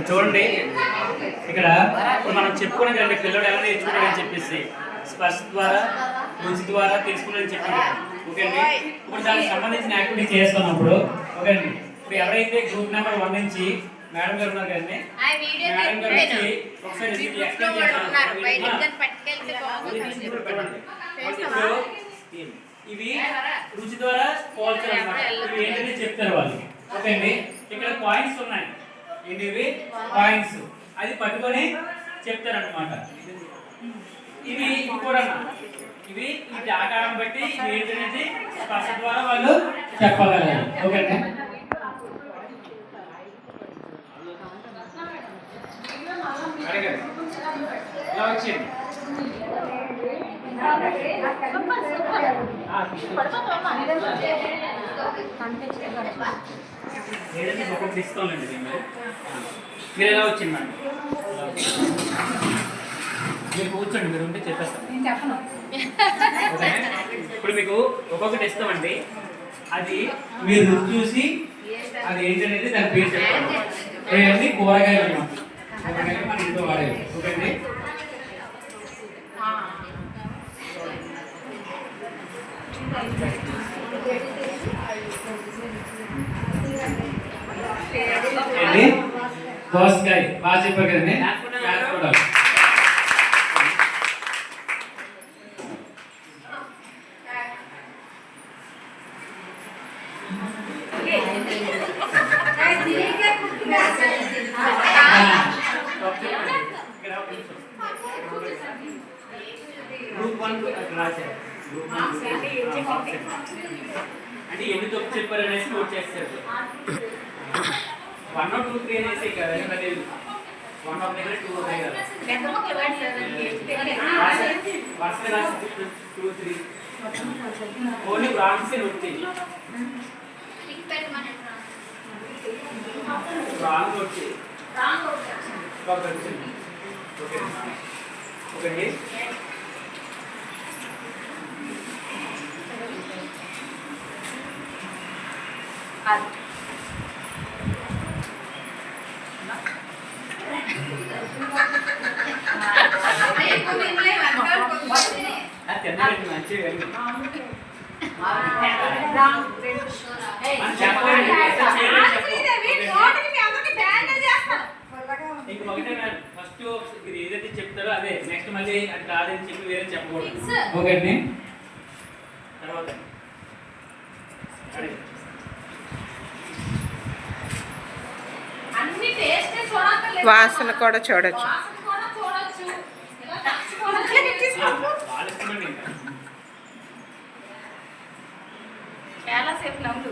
చూడండి ఇక్కడ ఇప్పుడు మనం చెప్పుకున్నాం కదండి పిల్లడు ఎలా నేర్చుకున్నాడని చెప్పేసి స్పర్శ ద్వారా రుచి ద్వారా తెలుసుకున్నాడని చెప్పాడు. ఓకే అండి. ఇప్పుడు దానికి సంబంధించిన యాక్టివిటీ చేస్తున్నప్పుడు ఓకే అండి. ఇప్పుడు ఎవరైతే గ్రూప్ నెంబర్ 1 నుంచి మేడం గారు ఉన్నారు కదండి, మేడం గారు వచ్చి ఒకసారి ఎక్స్ప్లెయిన్ చేస్తారు. ఇవి రుచి ద్వారా పోల్చారు అన్నమాట. ఇవి ఏంటంటే చెప్తారు వాళ్ళు. ఓకే అండి. ఇక్కడ పాయింట్స్ ఉన్నాయి. ఇవి పాయింట్స్ అది పట్టుకొని చెప్తారన్నమాట. ఇవి కూడా ఇవి ఈ ఆకారం బట్టి ఏంటనేది స్పర్శ ద్వారా వాళ్ళు చెప్పగలరు. ఓకే అండి. ఇలా వచ్చింది తీసుకోవాలండి. మీరు ఎలా వచ్చింది మేడం? మీరు కూర్చోండి, మీరు ఉంటే చెప్పేస్తాను. ఇప్పుడు మీకు ఒక్కొక్కటి ఇస్తామండి. అది మీరు రుచి చూసి అది ఏంటనేది దాని పేరు చెప్పండి. ఏది కూరగాయలు అన్నమాట. కూరగాయలు మన ఇంట్లో వాడేది. ఓకే అండి. దోసకాయ బాగా చెప్పారు కదండి. అంటే ఎన్ని తప్పు చెప్పారు అనేసి నోట్ చేస్తారు. 1 2 3 అనేసి కదా, 1 of దగ్గర 2 అవుతాయి కదా. వరుసగా రాసి 2 3 ఓన్లీ బ్రాండ్స్ నోట్ చేయండి. బ్రాండ్ నోట్ చేయండి. Okay okay. ఫస్ట్ ఇది ఏదైతే చెప్తారో అదే నెక్స్ట్ మళ్ళీ అది కాదని చెప్పి వేరే చెప్పకూడదు. ఓకే అండి. తర్వాత వాసన కూడా చూడొచ్చు. చాలా సేపు నవ్వు